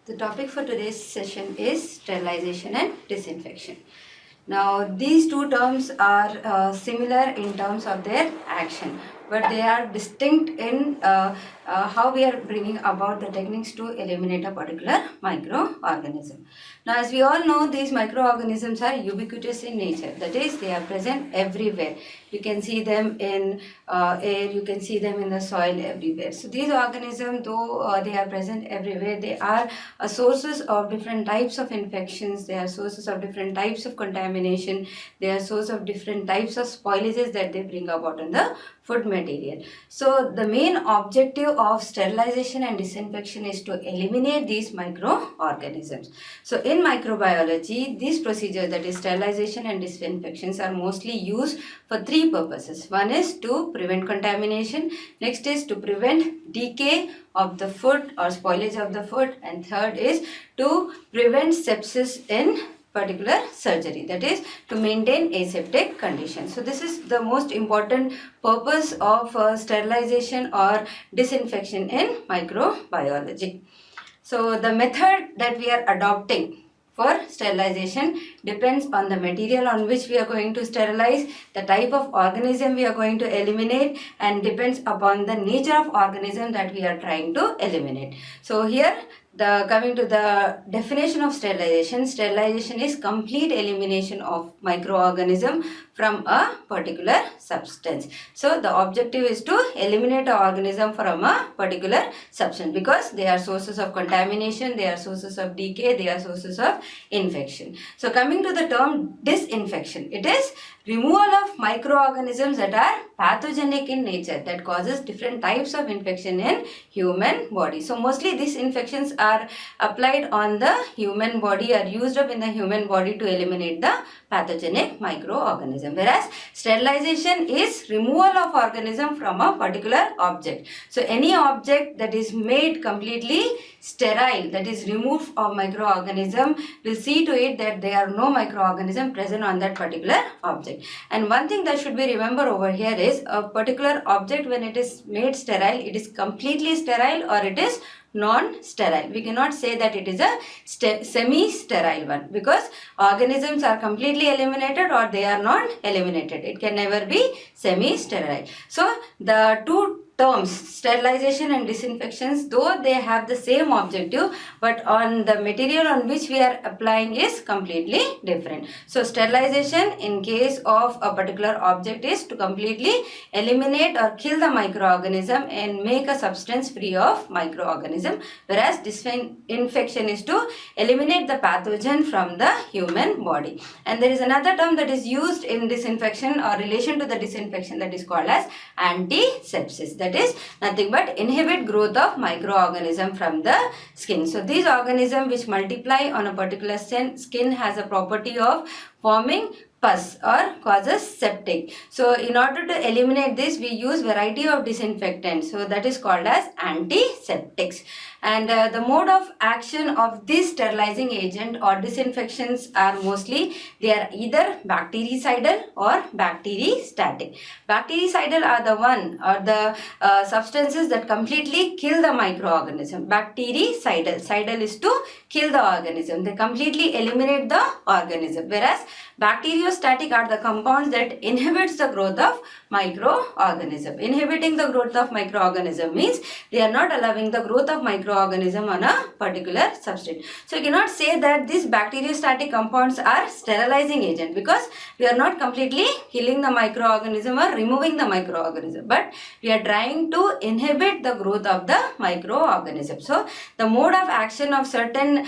The topic for today's session is sterilization and disinfection. Now, these two terms are similar in terms of their action, but they are distinct in how we are bringing about the techniques to eliminate a particular microorganism. Now, as we all know, these microorganisms are ubiquitous in nature. That is, they are present everywhere. You can see them in air, you can see them in the soil, everywhere. So, these organisms, though they are present everywhere, they are sources of different types of infections, they are sources of different types of contamination, they are source of different types of spoilages that they bring about in the food material. So the main objective of sterilization and disinfection is to eliminate these microorganisms. So in microbiology, these procedures, that is sterilization and disinfections, are mostly used for three purposes. One is to prevent contamination, next is to prevent decay of the food or spoilage of the food, and third is to prevent sepsis in particular surgery, that is to maintain aseptic conditions. So this is the most important purpose of sterilization or disinfection in microbiology. So the method that we are adopting for sterilization depends on the material on which we are going to sterilize, the type of organism we are going to eliminate, and depends upon the nature of organism that we are trying to eliminate. So here, coming to the definition of sterilization, sterilization is complete elimination of microorganism from a particular substance. So the objective is to eliminate an organism from a particular substance because they are sources of contamination, they are sources of decay, they are sources of infection. So coming to the term disinfection, it is removal of microorganisms that are pathogenic in nature, that causes different types of infection in human body. So mostly these infections are applied on the human body, are used up in the human body to eliminate the pathogenic microorganism, whereas sterilization is removal of organism from a particular object. So any object that is made completely sterile, that is removed of microorganism, will see to it that there are no microorganism present on that particular object. And one thing that should be remembered over here is a particular object, when it is made sterile, it is completely sterile or it is non-sterile. We cannot say that it is a semi-sterile one because organisms are completely eliminated or they are not eliminated. It can never be semi-sterile. So the two terms, sterilization and disinfections, though they have the same objective, but on the material on which we are applying is completely different. So sterilization in case of a particular object is to completely eliminate or kill the microorganism and make a substance free of microorganism, whereas disinfection is to eliminate the pathogen from the human body. And there is another term that is used in disinfection or relation to the disinfection, that is called as antisepsis. That is nothing but inhibit growth of microorganism from the skin. So these organisms which multiply on a particular skin has a property of forming pus or causes septic. So in order to eliminate this, we use variety of disinfectants. So that is called as antiseptics. And the mode of action of this sterilizing agent or disinfections are mostly, they are either bactericidal or bacteristatic. Bactericidal are the one or the substances that completely kill the microorganism. Bactericidal, cidal is to kill the organism. They completely eliminate the organism. Whereas bacteriostatic are the compounds that inhibits the growth of microorganism. Inhibiting the growth of microorganism means they are not allowing the growth of microorganism on a particular substrate. So you cannot say that these bacteriostatic compounds are sterilizing agent because we are not completely killing the microorganism or removing the microorganism, but we are trying to inhibit the growth of the microorganism. So the mode of action of certain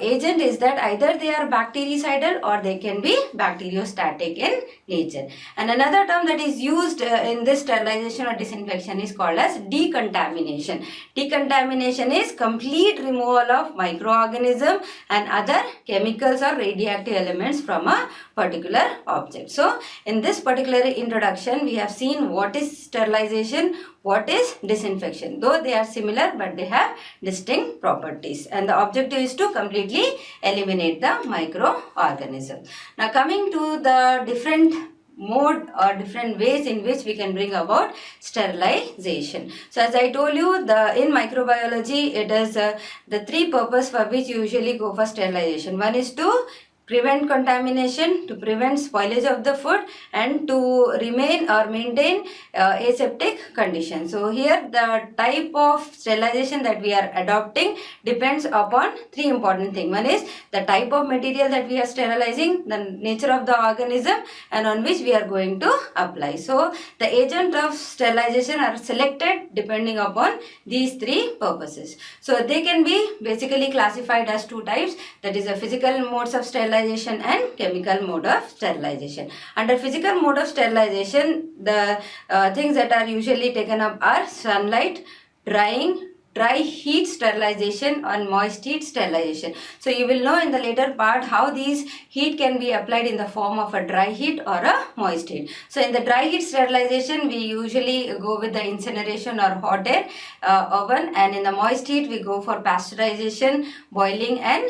agent is that either they are bactericidal or they can be bacteriostatic in nature. And another term that is used in this sterilization or disinfection is called as decontamination. Decontamination is complete removal of microorganism and other chemicals or radioactive elements from a particular object. So in this particular introduction, we have seen what is sterilization, what is disinfection. Though they are similar, but they have distinct properties, and the objective is to completely eliminate the microorganism. Now coming to the different mode or different ways in which we can bring about sterilization. So as I told you, in microbiology, it is the three purpose for which you usually go for sterilization. One is to prevent contamination, to prevent spoilage of the food, and to remain or maintain aseptic condition. So here the type of sterilization that we are adopting depends upon three important things. One is the type of material that we are sterilizing, the nature of the organism, and on which we are going to apply. So the agent of sterilization are selected depending upon these three purposes. So they can be basically classified as two types, that is a physical modes of sterilization and chemical mode of sterilization. Under physical mode of sterilization, the things that are usually taken up are sunlight, drying, dry heat sterilization, and moist heat sterilization. So you will know in the later part how these heat can be applied in the form of a dry heat or a moist heat. So in the dry heat sterilization, we usually go with the incineration or hot air oven, and in the moist heat we go for pasteurization, boiling, and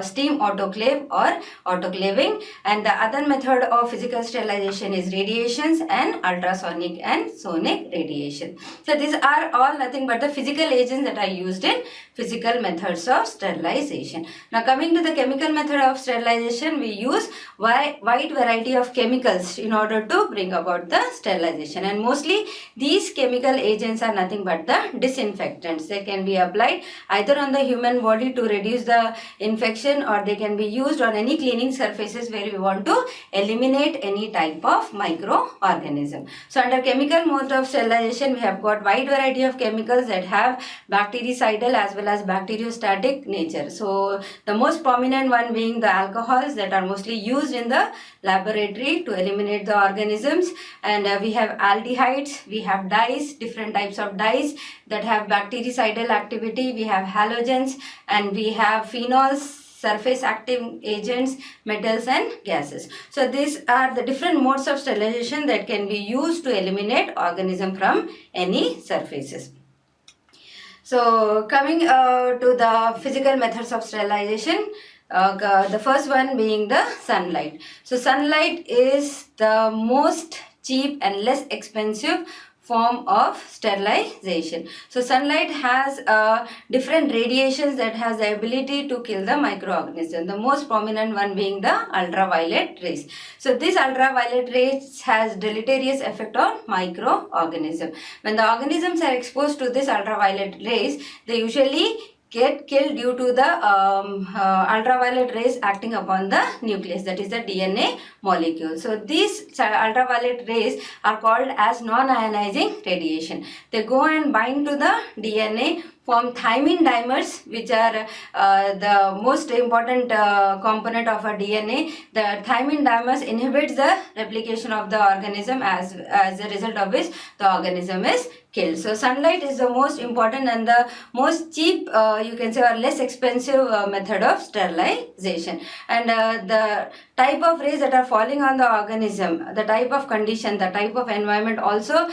steam autoclave or autoclaving. And the other method of physical sterilization is radiations and ultrasonic and sonic radiation. So these are all nothing but the physical agents that are used in physical methods of sterilization. Now coming to the chemical method of sterilization, we use wide variety of chemicals in order to bring about the sterilization, and mostly these chemical agents are nothing but the disinfectants. They can be applied either on the human body to reduce the infection, or they can be used on any cleaning surfaces where we want to eliminate any type of microorganism. So under chemical mode of sterilization, we have got wide variety of chemicals that have bactericidal as well as bacteriostatic nature. So the most prominent one being the alcohols that are mostly used in the laboratory to eliminate the organisms, and we have aldehydes, we have dyes, different types of dyes that have bactericidal activity, we have halogens, and we have phenols, surface active agents, metals, and gases. So these are the different modes of sterilization that can be used to eliminate organism from any surfaces. So coming to the physical methods of sterilization, the first one being the sunlight. So sunlight is the most cheap and less expensive form of sterilization. So sunlight has different radiations that has the ability to kill the microorganism. The most prominent one being the ultraviolet rays. So this ultraviolet rays has deleterious effect on microorganism. When the organisms are exposed to this ultraviolet rays, they usually get killed due to the ultraviolet rays acting upon the nucleus, that is the DNA molecule. So these ultraviolet rays are called as non-ionizing radiation. They go and bind to the DNA, form thymine dimers, which are the most important component of a DNA. The thymine dimers inhibits the replication of the organism, as a result of which the organism is killed. So sunlight is the most important and the most cheap, you can say, or less expensive method of sterilization. And the type of rays that are falling on the organism, the type of condition, the type of environment also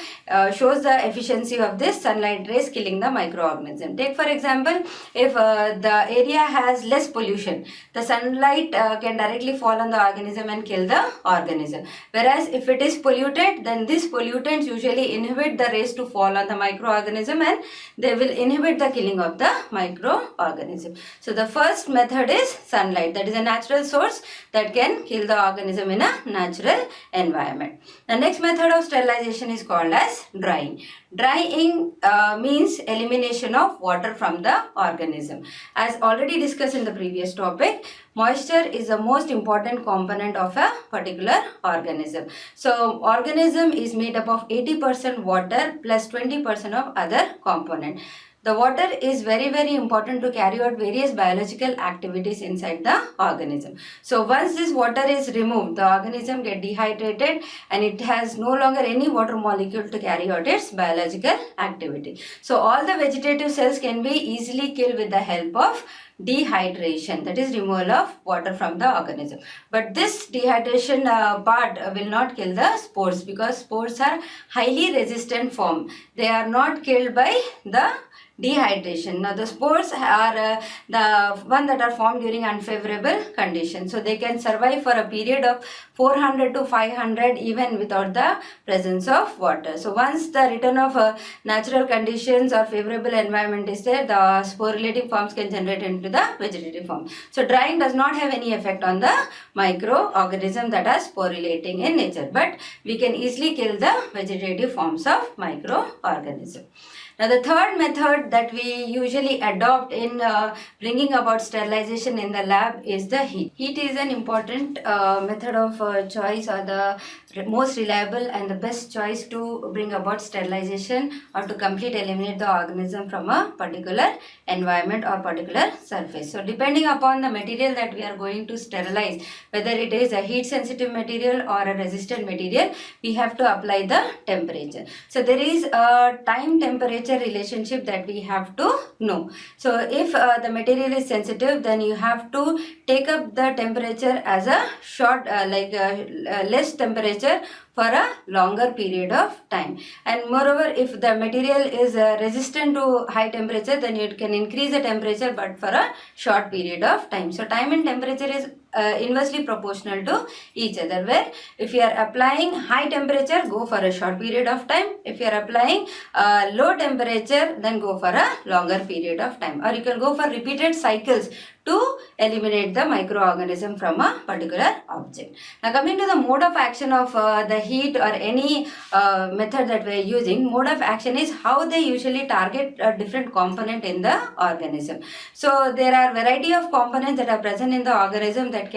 shows the efficiency of this sunlight rays killing the microorganism. Take for example, if the area has less pollution, the sunlight can directly fall on the organism and kill the organism. Whereas if it is polluted, then these pollutants usually inhibit the rays to fall on the microorganism, and they will inhibit the killing of the microorganism. So the first method is sunlight, that is a natural source that can kill the organism in a natural environment. The next method of sterilization is called as drying. Drying means elimination of water from the organism. As already discussed in the previous topic, moisture is the most important component of a particular organism. So organism is made up of 80% water plus 20% of other component. The water is very, very important to carry out various biological activities inside the organism. So once this water is removed, the organism gets dehydrated and it has no longer any water molecule to carry out its biological activity. So all the vegetative cells can be easily killed with the help of dehydration, that is removal of water from the organism. But this dehydration part will not kill the spores, because spores are highly resistant form. They are not killed by the dehydration. Now the spores are the one that are formed during unfavorable conditions. So they can survive for a period of 400 to 500 even without the presence of water. So once the return of natural conditions or favorable environment is there, the sporulating forms can generate into the vegetative form. So drying does not have any effect on the microorganism that are sporulating in nature, but we can easily kill the vegetative forms of microorganism. Now the third method that we usually adopt in bringing about sterilization in the lab is the heat. Heat is an important method of choice, or the most reliable and the best choice to bring about sterilization or to completely eliminate the organism from a particular environment or particular surface. So depending upon the material that we are going to sterilize, whether it is a heat sensitive material or a resistant material, we have to apply the temperature. So there is a time temperature relationship that we have to know. So if the material is sensitive, then you have to take up the temperature as a short less temperature for a longer period of time. And moreover, if the material is resistant to high temperature, then you can increase the temperature but for a short period of time. So time and temperature is inversely proportional to each other, where if you are applying high temperature, go for a short period of time. If you are applying low temperature, then go for a longer period of time, or you can go for repeated cycles to eliminate the microorganism from a particular object. Now coming to the mode of action of the heat or any method that we are using, mode of action is how they usually target a different component in the organism. So there are variety of components that are present in the organism that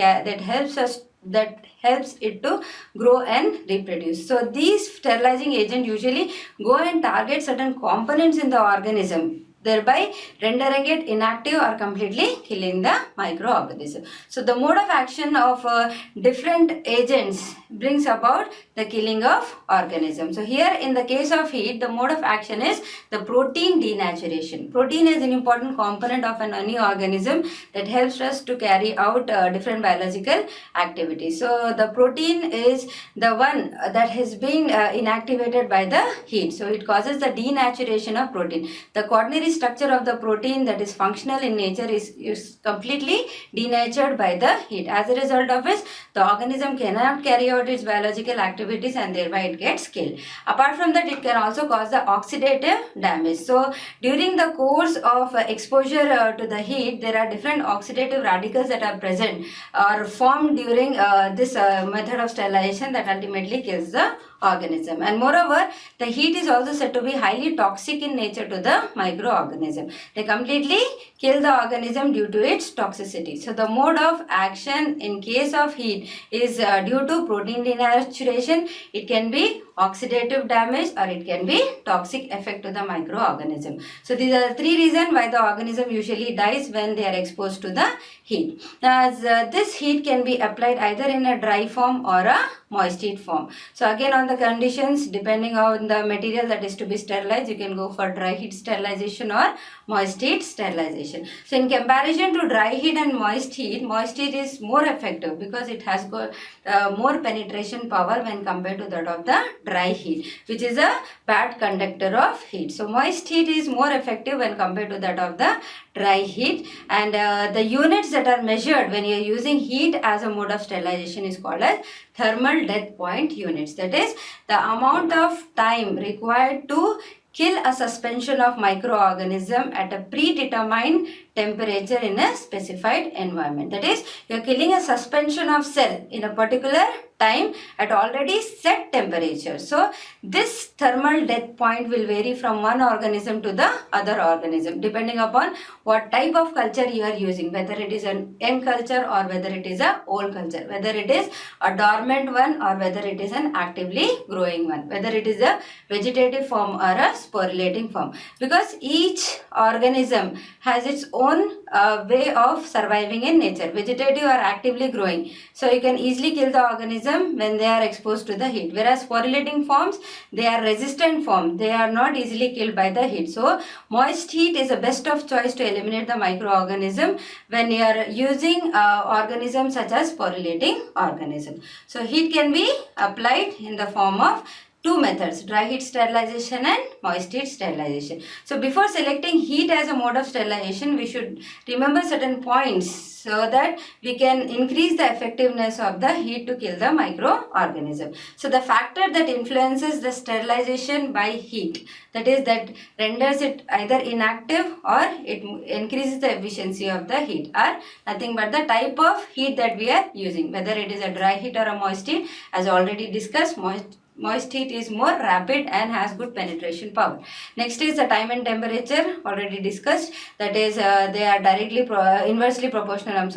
helps it to grow and reproduce. So these sterilizing agents usually go and target certain components in the organism, thereby rendering it inactive or completely killing the microorganism. So the mode of action of different agents brings about the killing of organism. So here in the case of heat, the mode of action is the protein denaturation. Protein is an important component of any organism that helps us to carry out different biological activities. So the protein is the one that has been inactivated by the heat. So it causes the denaturation of protein. The coordinary structure of the protein that is functional in nature is completely denatured by the heat. As a result of which, the organism cannot carry out its biological activities and thereby it gets killed. Apart from that, it can also cause the oxidative damage. So during the course of exposure to the heat, there are different oxidative radicals that are present or formed during this method of sterilization that ultimately kills the organism. And moreover, the heat is also said to be highly toxic in nature to the microorganism. They completely kill the organism due to its toxicity. So the mode of action in case of heat is due to protein denaturation. It can be oxidative damage or it can be toxic effect to the microorganism. So these are the three reasons why the organism usually dies when they are exposed to the heat. Now this heat can be applied either in a dry form or a moist heat form. So again, on the conditions, depending on the material that is to be sterilized, you can go for dry heat sterilization or moist heat sterilization. So in comparison to dry heat and moist heat is more effective because it has got more penetration power when compared to that of the dry heat, which is a bad conductor of heat. So moist heat is more effective when compared to that of the dry heat, and the units that are measured when you are using heat as a mode of sterilization is called as thermal death point units. That is the amount of time required to kill a suspension of microorganism at a predetermined temperature in a specified environment. That is, you are killing a suspension of cell in a particular time at already set temperature. So this thermal death point will vary from one organism to the other organism depending upon what type of culture you are using, whether it is an young culture or whether it is a old culture, whether it is a dormant one or whether it is an actively growing one, whether it is a vegetative form or a sporulating form, because each organism has its own way of surviving in nature, vegetative or actively growing. So you can easily kill the organism when they are exposed to the heat, whereas sporulating forms, they are resistant form, they are not easily killed by the heat. So moist heat is the best of choice to eliminate the microorganism when you are using organisms such as sporulating organism. So heat can be applied in the form of two methods, dry heat sterilization and moist heat sterilization. So before selecting heat as a mode of sterilization, we should remember certain points so that we can increase the effectiveness of the heat to kill the microorganism. So the factor that influences the sterilization by heat, that is, that renders it either inactive or it increases the efficiency of the heat, are nothing but the type of heat that we are using, whether it is a dry heat or a moist heat. As already discussed, moist heat is more rapid and has good penetration power. Next is the time and temperature, already discussed, that is they are directly inversely proportional,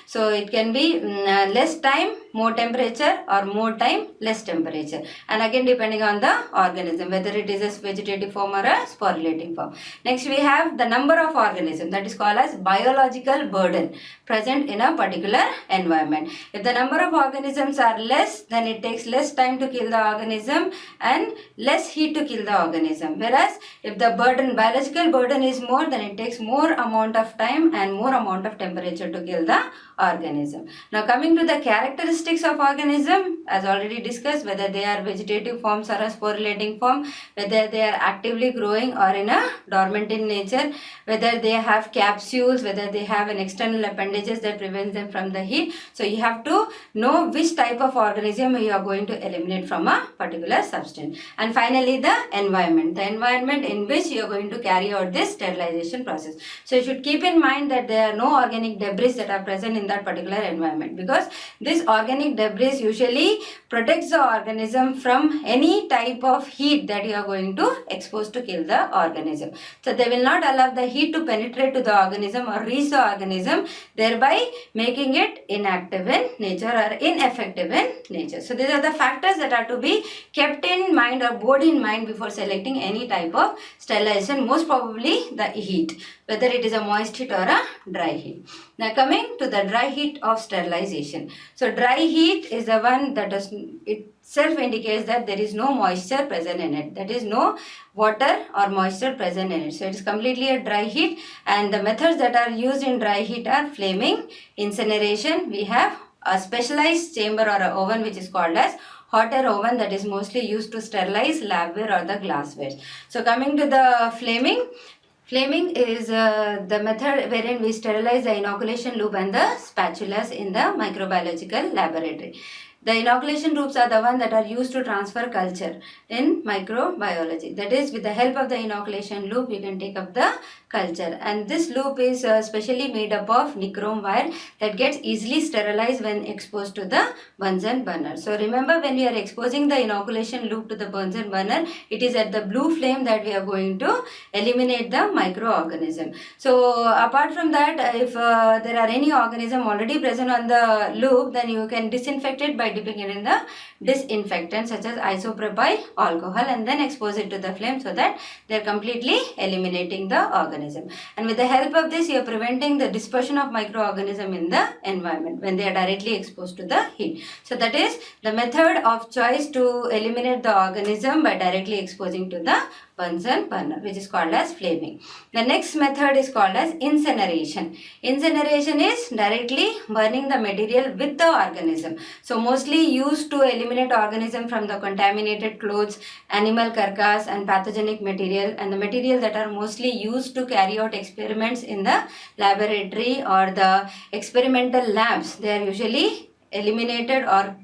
so it can be less time more temperature or more time less temperature, and again depending on the organism, whether it is a vegetative form or a sporulating form. Next we have the number of organisms, that is called as biological burden present in a particular environment. If the number of organisms are less, then it takes less time to kill the organism and less heat to kill the organism. Whereas if the biological burden is more, then it takes more amount of time and more amount of temperature to kill the organism. Now coming to the characteristics of organism, as already discussed, whether they are vegetative forms or a sporulating form, whether they are actively growing or in a dormant in nature, whether they have capsules, whether they have an external appendages that prevents them from the heat. So you have to know which type of organism you are going to eliminate from a particular substance. And finally the environment in which you are going to carry out this sterilization process. So you should keep in mind that there are no organic debris that are present in that particular environment, because this organic debris usually protects the organism from any type of heat that you are going to expose to kill the organism. So they will not allow the heat to penetrate to the organism or reach the organism, thereby making it inactive in nature or ineffective in nature. So these are the factors that are to be kept in mind or bore in mind before selecting any type of sterilization, most probably the heat, whether it is a moist heat or a dry heat. Now coming to the dry heat of sterilization. So dry heat is the one that itself indicates that there is no moisture present in it, that is no water or moisture present in it. So it is completely a dry heat, and the methods that are used in dry heat are flaming, incineration. We have a specialized chamber or an oven which is called as hot air oven, that is mostly used to sterilize labware or the glassware. So coming to the flaming is the method wherein we sterilize the inoculation loop and the spatulas in the microbiological laboratory. The inoculation loops are the ones that are used to transfer culture in microbiology. That is, with the help of the inoculation loop, you can take up the culture. And this loop is specially made up of nichrome wire that gets easily sterilized when exposed to the Bunsen burner. So remember, when we are exposing the inoculation loop to the Bunsen burner, it is at the blue flame that we are going to eliminate the microorganism. So apart from that, if there are any organism already present on the loop, then you can disinfect it by dipping it in the disinfectant such as isopropyl alcohol and then expose it to the flame, so that they are completely eliminating the organism. And with the help of this, you are preventing the dispersion of microorganism in the environment when they are directly exposed to the heat. So that is the method of choice to eliminate the organism by directly exposing to the Bunsen burner, which is called as flaming. The next method is called as incineration. Incineration is directly burning the material with the organism. So mostly used to eliminate organism from the contaminated clothes, animal carcass and pathogenic material, and the material that are mostly used to carry out experiments in the laboratory or the experimental labs. They are usually eliminated or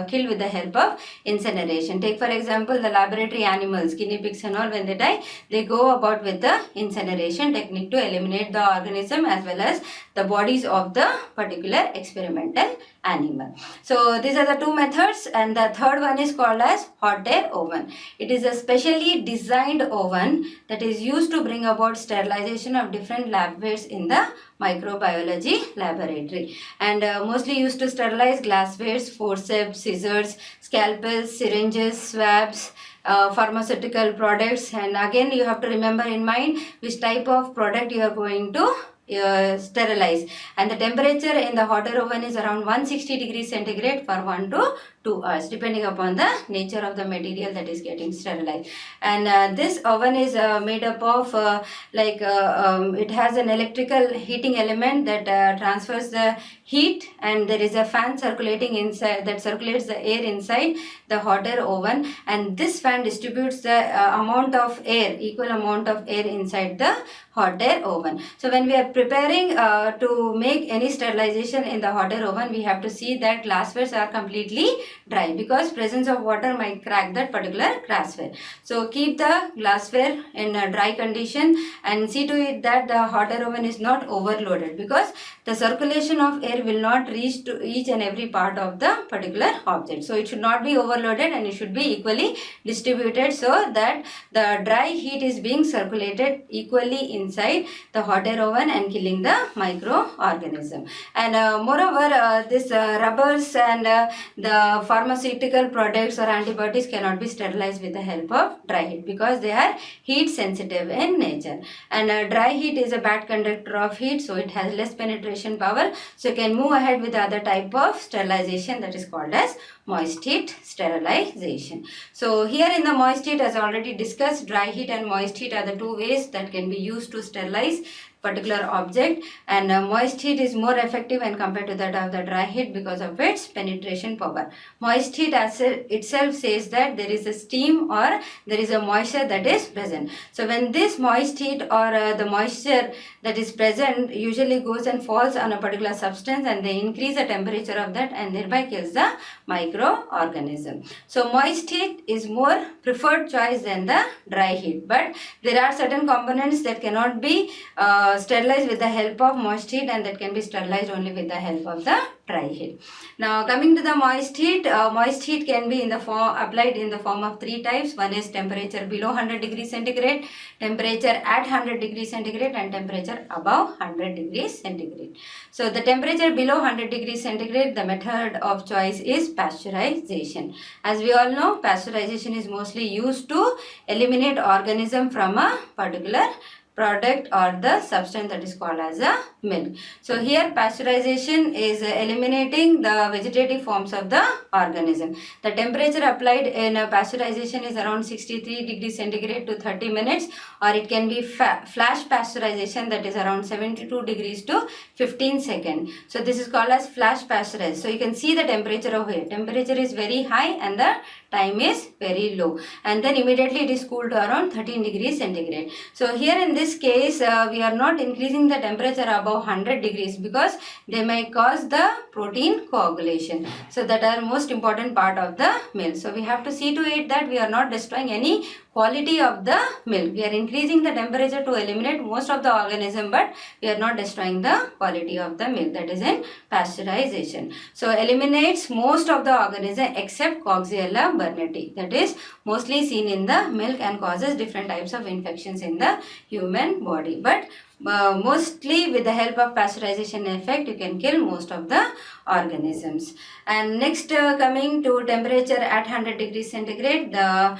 killed with the help of incineration. Take for example the laboratory animals, guinea pigs and all, when they die, they go about with the incineration technique to eliminate the organism as well as the bodies of the particular experimental animal. So these are the two methods, and the third one is called as hot air oven. It is a specially designed oven that is used to bring about sterilization of different labwares in the microbiology laboratory, and mostly used to sterilize glasswares, forceps, scissors, scalpels, syringes, swabs, pharmaceutical products. And again, you have to remember in mind which type of product you are going to sterilize, and the temperature in the hot air oven is around 160 degrees centigrade for 1 to 2 hours, depending upon the nature of the material that is getting sterilized. And this oven is made up of it has an electrical heating element that transfers the heat, and there is a fan circulating inside that circulates the air inside the hot air oven, and this fan distributes the equal amount of air inside the hot air oven. So when we are preparing to make any sterilization in the hot air oven, we have to see that glasswares are completely dry, because presence of water might crack that particular glassware. So keep the glassware in a dry condition and see to it that the hot air oven is not overloaded, because the circulation of air will not reach to each and every part of the particular object. So it should not be overloaded, and it should be equally distributed, so that the dry heat is being circulated equally inside the hot air oven and killing the microorganism. And moreover, this rubbers and the pharmaceutical products or antibiotics cannot be sterilized with the help of dry heat, because they are heat sensitive in nature, and dry heat is a bad conductor of heat, so it has less penetration power. So you can move ahead with the other type of sterilization, that is called as moist heat sterilization. So here in the moist heat, as already discussed, dry heat and moist heat are the two ways that can be used to sterilize particular object, and moist heat is more effective when compared to that of the dry heat because of its penetration power. Moist heat as itself says that there is a steam or there is a moisture that is present. So when this moist heat or the moisture that is present usually goes and falls on a particular substance, and they increase the temperature of that and thereby kills the microorganism. So moist heat is more preferred choice than the dry heat, but there are certain components that cannot be sterilized with the help of moist heat, and that can be sterilized only with the help of the dry heat. Now coming to the moist heat can be applied in the form of three types. One is temperature below 100 degrees centigrade, temperature at 100 degrees centigrade, and temperature above 100 degrees centigrade. So the temperature below 100 degrees centigrade, the method of choice is pasteurization. As we all know, pasteurization is mostly used to eliminate organism from a particular product or the substance that is called as a milk. So here pasteurization is eliminating the vegetative forms of the organism. The temperature applied in pasteurization is around 63 degrees centigrade to 30 minutes, or it can be flash pasteurization, that is around 72 degrees to 15 seconds. So this is called as flash pasteurization. So you can see the temperature over here. Temperature is very high and the time is very low, and then immediately it is cooled to around 13 degrees centigrade. So here in this case we are not increasing the temperature above 100 degrees because they may cause the protein coagulation. So that are most important part of the milk. So we have to see to it that we are not destroying any quality of the milk. We are increasing the temperature to eliminate most of the organism, but we are not destroying the quality of the milk. That is in pasteurization. So eliminates most of the organism except Coxiella burnetii, that is mostly seen in the milk and causes different types of infections in the human body. But mostly with the help of pasteurization effect, you can kill most of the organisms. And next coming to temperature at 100 degrees centigrade, the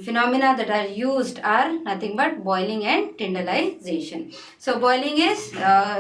phenomena that are used are nothing but boiling and tyndallization. So boiling is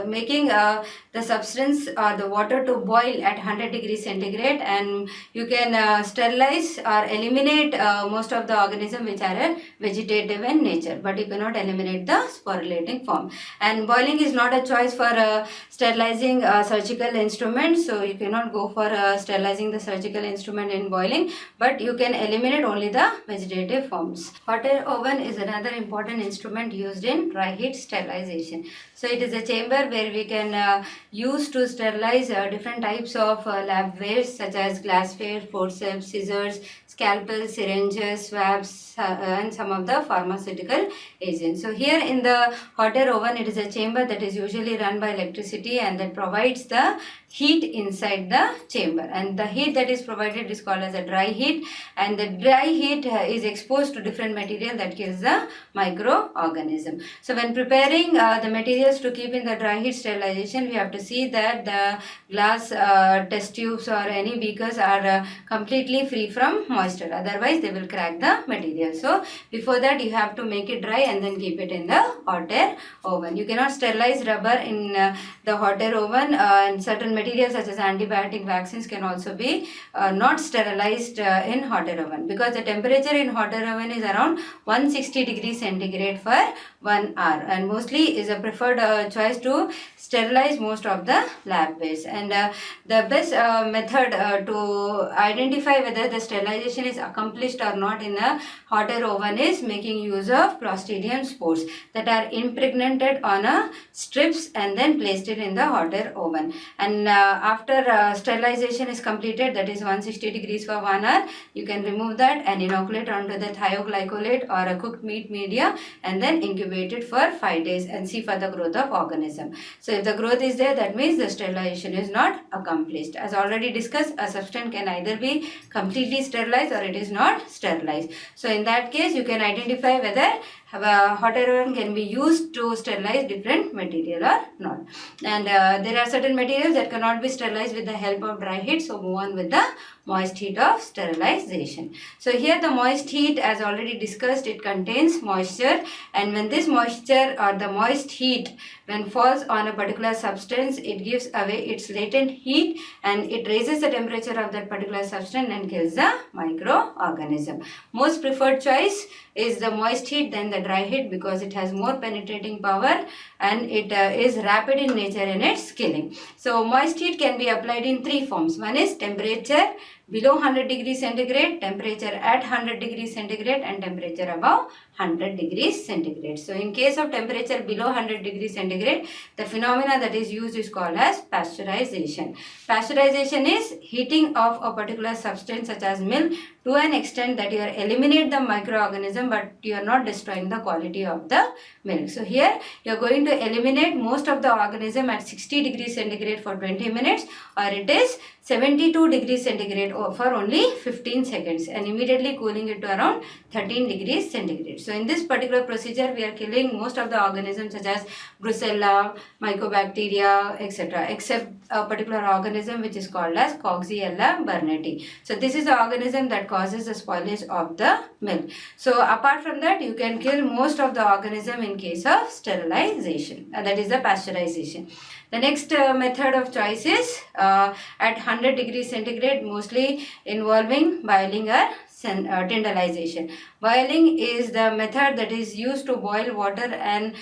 making the substance or the water to boil at 100 degrees centigrade, and you can sterilize or eliminate most of the organisms which are vegetative in nature, but you cannot eliminate the sporulating form. And boiling is not a choice for sterilizing surgical instruments, so you cannot go for sterilizing the surgical instrument in boiling, but you can eliminate only the vegetative forms. Hot air oven is another important instrument used in dry heat sterilization. So it is a chamber where we can use to sterilize different types of lab waste such as glassware, forceps, scissors, scalpel, syringes, swabs, and some of the pharmaceutical agents. So here in the hot air oven, it is a chamber that is usually run by electricity and that provides the heat inside the chamber, and the heat that is provided is called as a dry heat, and the dry heat is exposed to different material that kills the microorganism. So when preparing the materials materials to keep in the dry heat sterilization, we have to see that the glass test tubes or any beakers are completely free from moisture. Otherwise, they will crack the material. So, before that, you have to make it dry and then keep it in the hot air oven. You cannot sterilize rubber in the hot air oven, and certain materials such as antibiotic vaccines can also be not sterilized in hot air oven, because the temperature in hot air oven is around 160 degrees centigrade for 1 hour, and mostly is a preferred choice to sterilize most of the lab waste. And the best method to identify whether the sterilization is accomplished or not in a hot air oven is making use of Clostridium spores that are impregnated on strips and then placed it in the hot air oven. And after sterilization is completed, that is 160 degrees for 1 hour, you can remove that and inoculate onto the thioglycolate or a cooked meat media and then incubate it for 5 days and see for the growth of organism. So if the growth is there, that means the sterilization is not accomplished. As already discussed, a substance can either be completely sterilized or it is not sterilized. So in that case, you can identify whether hot air oven can be used to sterilize different material or not. And there are certain materials that cannot be sterilized with the help of dry heat. So move on with the moist heat of sterilization. So here the moist heat, as already discussed, it contains moisture, and when this moisture or the moist heat when falls on a particular substance, it gives away its latent heat and it raises the temperature of that particular substance and kills the microorganism. Most preferred choice is the moist heat than the dry heat, because it has more penetrating power and it is rapid in nature in its killing. So moist heat can be applied in 3 forms. One is temperature below 100 degrees centigrade, temperature at 100 degrees centigrade, and temperature above 100 degrees centigrade. So in case of temperature below 100 degrees centigrade, the phenomena that is used is called as pasteurization. Pasteurization is heating of a particular substance such as milk to an extent that you are eliminate the microorganism but you are not destroying the quality of the milk. So here you are going to eliminate most of the organism at 60 degrees centigrade for 20 minutes, or it is 72 degrees centigrade for only 15 seconds and immediately cooling it to around 13 degrees centigrade. So in this particular procedure, we are killing most of the organisms such as Brucella, Mycobacteria, etc. except a particular organism which is called as Coxiella burnetii. So this is the organism that causes the spoilage of the milk. So apart from that, you can kill most of the organism in case of sterilization, that is the pasteurization. The next method of choice is at 100 degrees centigrade, mostly involving boiling or tendalization. Boiling is the method that is used to boil water and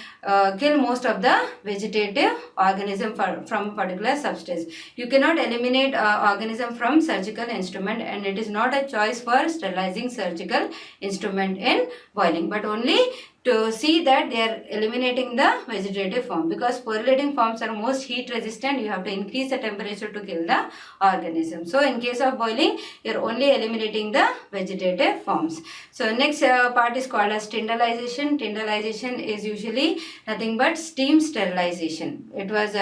kill most of the vegetative organism from particular substance. You cannot eliminate organism from surgical instrument, and it is not a choice for sterilizing surgical instrument in boiling, but only to see that they are eliminating the vegetative form, because sporulating forms are most heat resistant. You have to increase the temperature to kill the organism. So in case of boiling, you are only eliminating the vegetative forms. So next part is called as tendalization. Tendalization is usually nothing but steam sterilization. It was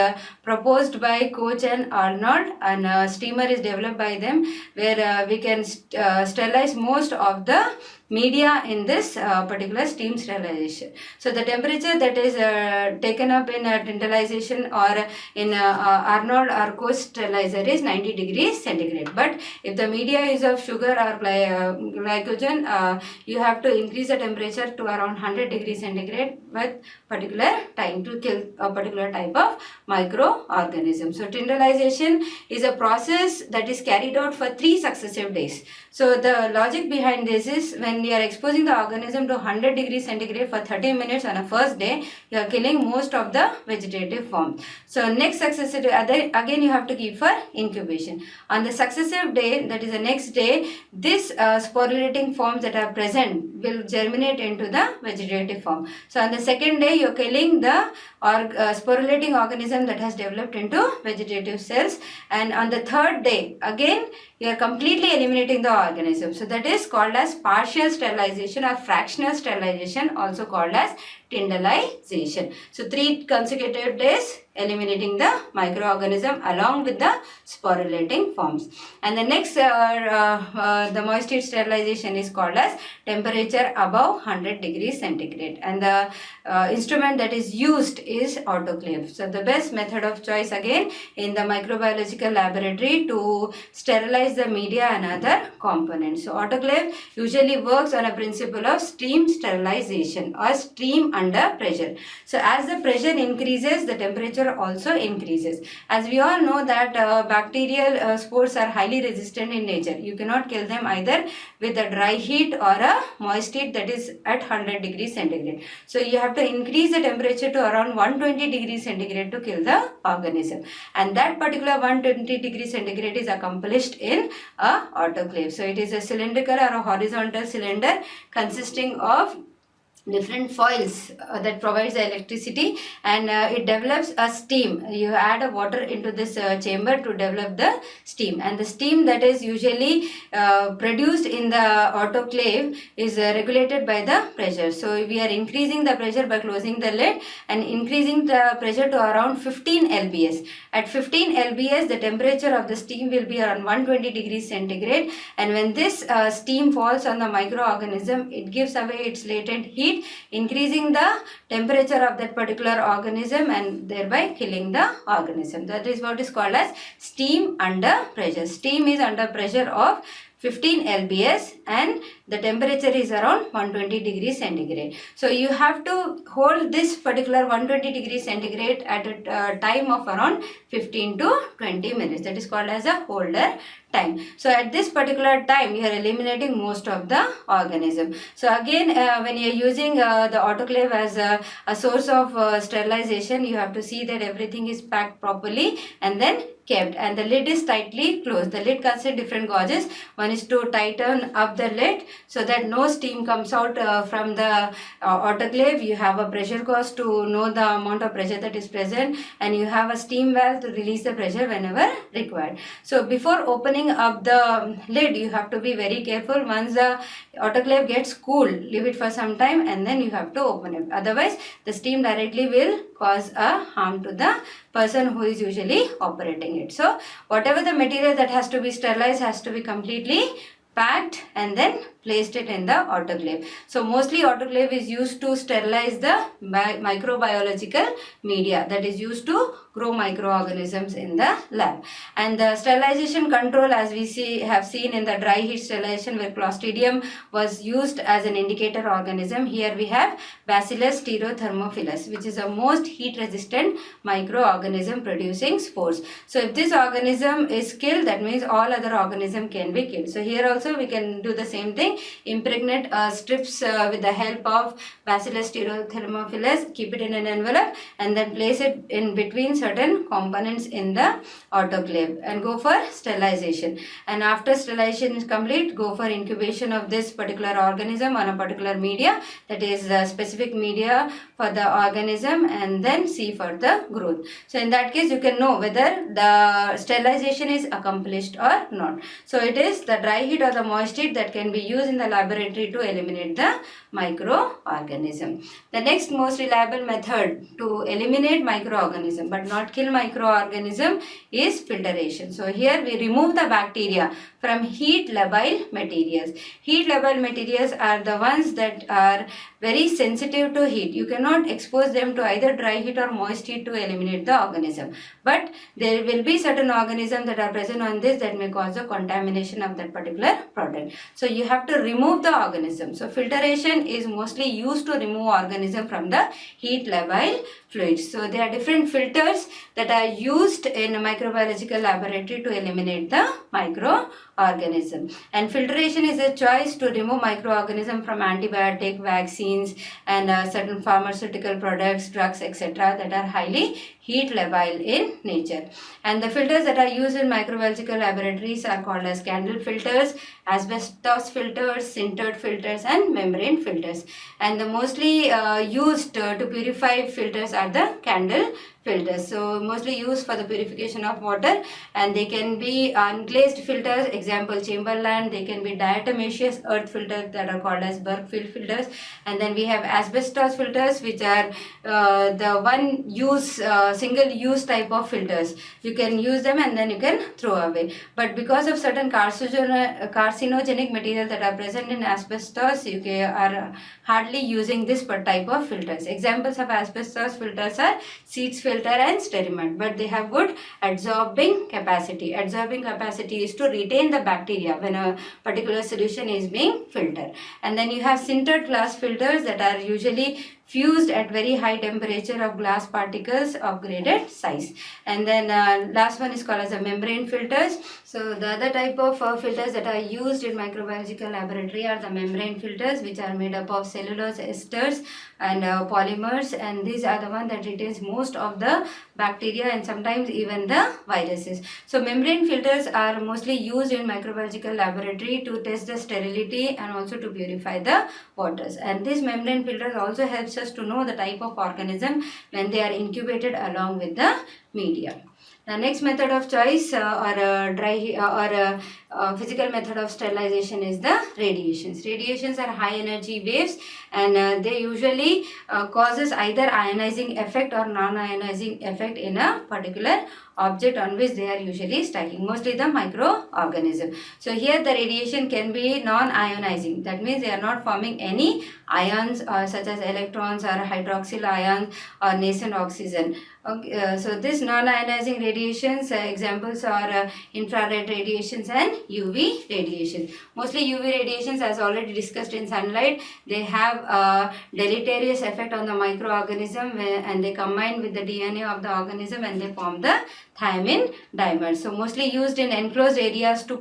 proposed by Koch and Arnold, and a steamer is developed by them where we can sterilize most of the media in this particular steam sterilization. So the temperature that is taken up in tendalization or in Arnold or Koch sterilizer is 90 degrees centigrade. But if the media is of sugar or glycogen, you have to increase the temperature to around 100 degrees centigrade with particular time to kill a particular type of microorganism. So tendalization is a process that is carried out for 3 successive days. So the logic behind this is, when you are exposing the organism to 100 degrees centigrade for 30 minutes on a first day, you are killing most of the vegetative form. So next successive day, again you have to keep for incubation. On the successive day, that is the next day, this sporulating forms that are present will germinate into the vegetative form. So on the second day, you are killing the sporulating organism that has developed into vegetative cells, and on the third day, again you are completely eliminating the organism. So that is called as partial sterilization or fractional sterilization, also called as sterilization. So 3 consecutive days eliminating the microorganism along with the sporulating forms. And the next the moist heat sterilization is called as temperature above 100 degrees centigrade, and the instrument that is used is autoclave. So the best method of choice again in the microbiological laboratory to sterilize the media and other components. So autoclave usually works on a principle of steam sterilization or steam under pressure. So as the pressure increases, the temperature also increases. As we all know that bacterial spores are highly resistant in nature. You cannot kill them either with a dry heat or a moist heat that is at 100 degrees centigrade. So you have to increase the temperature to around 120 degrees centigrade to kill the organism, and that particular 120 degrees centigrade is accomplished in a autoclave. So it is a cylindrical or a horizontal cylinder consisting of different foils that provides the electricity, and it develops a steam. You add a water into this chamber to develop the steam, and the steam that is usually produced in the autoclave is regulated by the pressure. So we are increasing the pressure by closing the lid and increasing the pressure to around 15 lbs. At 15 lbs, the temperature of the steam will be around 120 degrees centigrade, and when this steam falls on the microorganism, it gives away its latent heat, increasing the temperature of that particular organism and thereby killing the organism. That is what is called as steam under pressure. Steam is under pressure of 15 lbs and the temperature is around 120 degrees centigrade. So you have to hold this particular 120 degrees centigrade at a time of around 15 to 20 minutes. That is called as a holder time. So at this particular time you are eliminating most of the organism. So again when you are using the autoclave as a source of sterilization, you have to see that everything is packed properly and then kept, and the lid is tightly closed. The lid consists different gauges. One is to tighten up the lid so that no steam comes out from the autoclave. You have a pressure gauge to know the amount of pressure that is present, and you have a steam valve to release the pressure whenever required. So before opening up the lid, you have to be very careful. Once the autoclave gets cool, leave it for some time and then you have to open it. Otherwise the steam directly will cause a harm to the person who is usually operating it. So whatever the material that has to be sterilized has to be completely packed and then placed it in the autoclave. So mostly autoclave is used to sterilize the microbiological media that is used to grow microorganisms in the lab. And the sterilization control, as we have seen in the dry heat sterilization where Clostridium was used as an indicator organism, here we have Bacillus stereothermophilus, which is a most heat resistant microorganism producing spores. So if this organism is killed, that means all other organisms can be killed. So here also we can do the same thing. Impregnate strips with the help of Bacillus stereothermophilus, keep it in an envelope and then place it in between certain components in the autoclave and go for sterilization. And after sterilization is complete, go for incubation of this particular organism on a particular media, that is the specific media for the organism, and then see for the growth. So in that case you can know whether the sterilization is accomplished or not. So it is the dry heat or the moist heat that can be used in the laboratory to eliminate the microorganism. The next most reliable method to eliminate microorganism but not kill microorganism is filtration. So here we remove the bacteria from heat labile materials. Heat labile materials are the ones that are very sensitive to heat. You cannot expose them to either dry heat or moist heat to eliminate the organism. But there will be certain organisms that are present on this that may cause the contamination of that particular product. So you have to remove the organism. So filtration is mostly used to remove organism from the heat labile fluids. So there are different filters that are used in a microbiological laboratory to eliminate the microorganism. And filtration is a choice to remove microorganism from antibiotic, vaccines and certain pharmaceutical products, drugs, etc. that are highly heat labile in nature. And the filters that are used in microbiological laboratories are called as candle filters, asbestos filters, sintered filters and membrane filters. And the mostly used to purify filters are the candle filters. So mostly used for the purification of water, and they can be unglazed filters, example Chamberlain. They can be diatomaceous earth filters that are called as Bergfield filters, and then we have asbestos filters, which are the one use single use type of filters. You can use them and then you can throw away, but because of certain carcinogenic materials that are present in asbestos, you are hardly using this type of filters. Examples of asbestos filters are Seeds filter and Sterimant, but they have good adsorbing capacity. Adsorbing capacity is to retain the bacteria when a particular solution is being filtered. And then you have sintered glass filters that are usually fused at very high temperature of glass particles of graded size. And then last one is called as a membrane filters. So the other type of filters that are used in microbiological laboratory are the membrane filters, which are made up of cellulose esters and polymers, and these are the one that retains most of the bacteria and sometimes even the viruses. So membrane filters are mostly used in microbiological laboratory to test the sterility and also to purify the waters. And this membrane filters also helps us to know the type of organism when they are incubated along with the media. The next method of choice physical method of sterilization is the radiations. Radiations are high energy waves, and they usually causes either ionizing effect or non-ionizing effect in a particular object on which they are usually striking, mostly the microorganism. So here the radiation can be non-ionizing. That means they are not forming any ions such as electrons or hydroxyl ions or nascent oxygen. Okay, so this non-ionizing radiations, examples are infrared radiations and UV radiations. Mostly UV radiations, as already discussed in sunlight, they have a deleterious effect on the microorganism, and they combine with the DNA of the organism and they form the thiamine dimer. So mostly used in enclosed areas to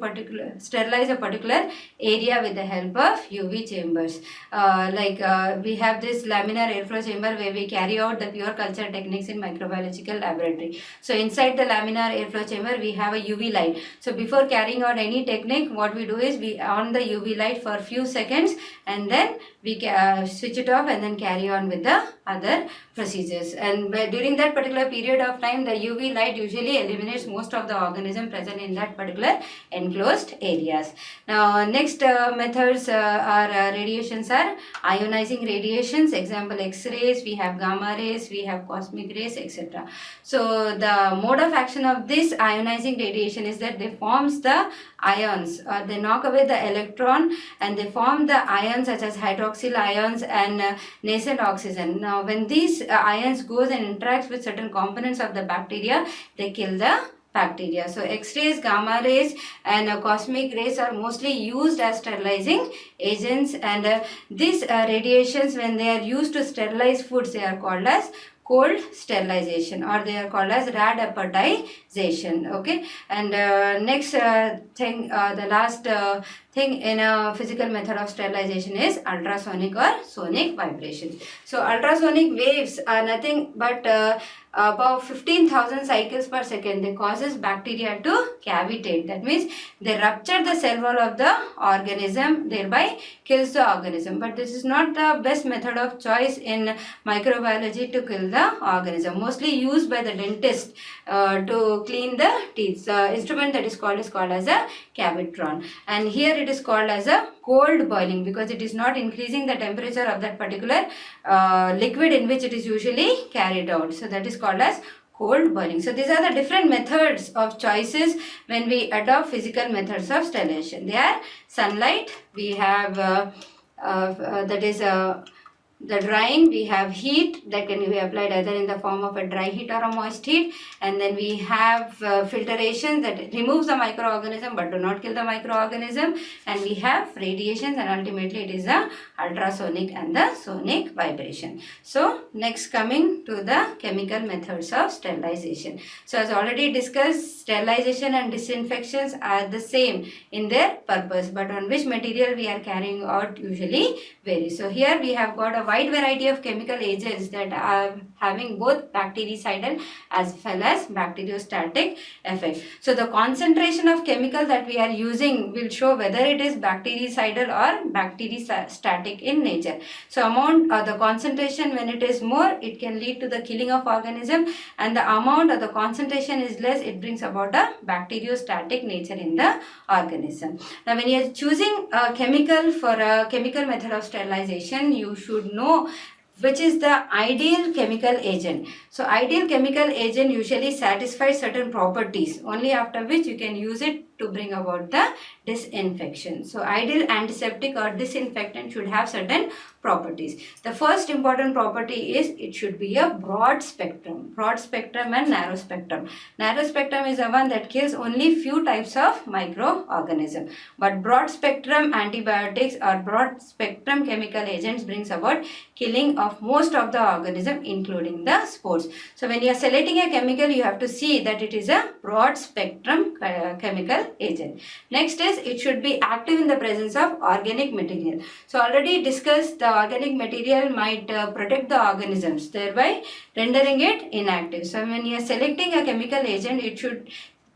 sterilize a particular area with the help of UV chambers. We have this laminar airflow chamber where we carry out the pure culture techniques in microbiological laboratory. So inside the laminar airflow chamber we have a UV light. So before carrying out any technique, what we do is we on the UV light for a few seconds and then we switch it off and then carry on with the other procedures. And during that particular period of time, the UV light usually eliminates most of the organism present in that particular enclosed areas. Now next methods radiations are ionizing radiations. Example X-rays, we have gamma rays, we have cosmic rays, etc. So the mode of action of this ionizing radiation is that they forms the ions, or they knock away the electron and they form the ions such as hydroxyl ions and nascent oxygen. Now when these ions goes and interacts with certain components of the bacteria, they kill the bacteria. So X-rays, gamma rays and cosmic rays are mostly used as sterilizing agents, and these radiations, when they are used to sterilize foods, they are called as cold sterilization, or they are called as radapodization. Okay, and next thing, the last thing in a physical method of sterilization is ultrasonic or sonic vibrations. So ultrasonic waves are nothing but about 15,000 cycles per second. They causes bacteria to cavitate. That means they rupture the cell wall of the organism, thereby kills the organism. But this is not the best method of choice in microbiology to kill the organism. Mostly used by the dentist to clean the teeth. The instrument that is called as a cavitron, and here it is called as a cold boiling because it is not increasing the temperature of that particular liquid in which it is usually carried out. So that is called as cold boiling. So these are the different methods of choices when we adopt physical methods of sterilization. They are sunlight, we have that is the drying, we have heat that can be applied either in the form of a dry heat or a moist heat, and then we have filtration that removes the microorganism but do not kill the microorganism, and we have radiations, and ultimately it is the ultrasonic and the sonic vibration. So next, coming to the chemical methods of sterilization. So as already discussed, sterilization and disinfections are the same in their purpose, but on which material we are carrying out usually varies. So here we have got our wide variety of chemical agents that are having both bactericidal as well as bacteriostatic effect. So the concentration of chemical that we are using will show whether it is bactericidal or bacteriostatic in nature. So amount or the concentration, when it is more, it can lead to the killing of organism, and the amount or the concentration is less, it brings about a bacteriostatic nature in the organism. Now when you are choosing a chemical for a chemical method of sterilization, you should know which is the ideal chemical agent. So ideal chemical agent usually satisfies certain properties, only after which you can use it to bring about the disinfection. So ideal antiseptic or disinfectant should have certain properties. The first important property is it should be a broad spectrum and narrow spectrum. Narrow spectrum is the one that kills only few types of microorganisms, but broad spectrum antibiotics or broad spectrum chemical agents brings about killing of most of the organism, including the spores. So when you are selecting a chemical, you have to see that it is a broad spectrum chemical agent. Next is it should be active in the presence of organic material. So already discussed, the organic material might protect the organisms, thereby rendering it inactive. So when you are selecting a chemical agent, it should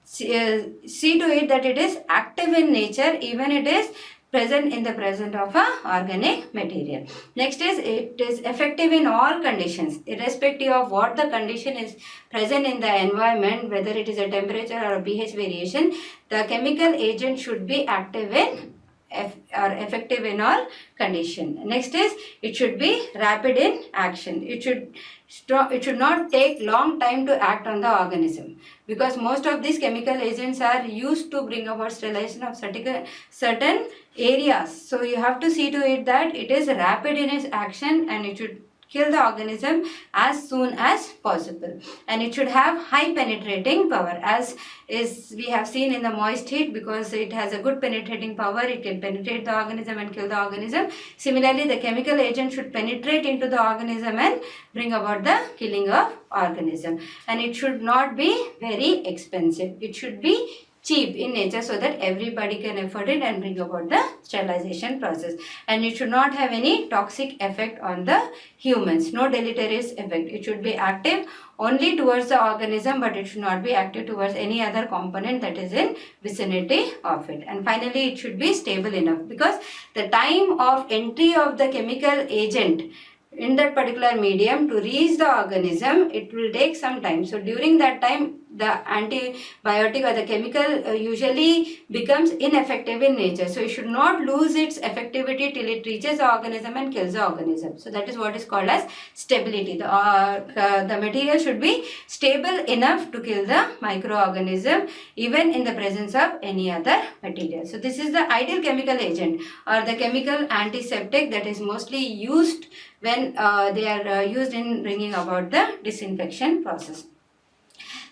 see to it that it is active in nature, even it is present in the presence of a organic material. Next is it is effective in all conditions, irrespective of what the condition is present in the environment, whether it is a temperature or a pH variation. The chemical agent should be active in or effective in all condition. Next is it should be rapid in action. It should not take long time to act on the organism, because most of these chemical agents are used to bring about sterilization of certain areas. So you have to see to it that it is rapid in its action, and it should kill the organism as soon as possible, and it should have high penetrating power, as is we have seen in the moist heat. Because it has a good penetrating power, it can penetrate the organism and kill the organism. Similarly, the chemical agent should penetrate into the organism and bring about the killing of organism, and it should not be very expensive. It should be cheap in nature, so that everybody can afford it and bring about the sterilization process. And it should not have any toxic effect on the humans, no deleterious effect. It should be active only towards the organism, but it should not be active towards any other component that is in vicinity of it. And finally, it should be stable enough, because the time of entry of the chemical agent in that particular medium to reach the organism, it will take some time. So during that time, the antibiotic or the chemical usually becomes ineffective in nature. So it should not lose its effectivity till it reaches the organism and kills the organism. So that is what is called as stability. The material should be stable enough to kill the microorganism, even in the presence of any other material. So this is the ideal chemical agent or the chemical antiseptic that is mostly used when they are used in bringing about the disinfection process.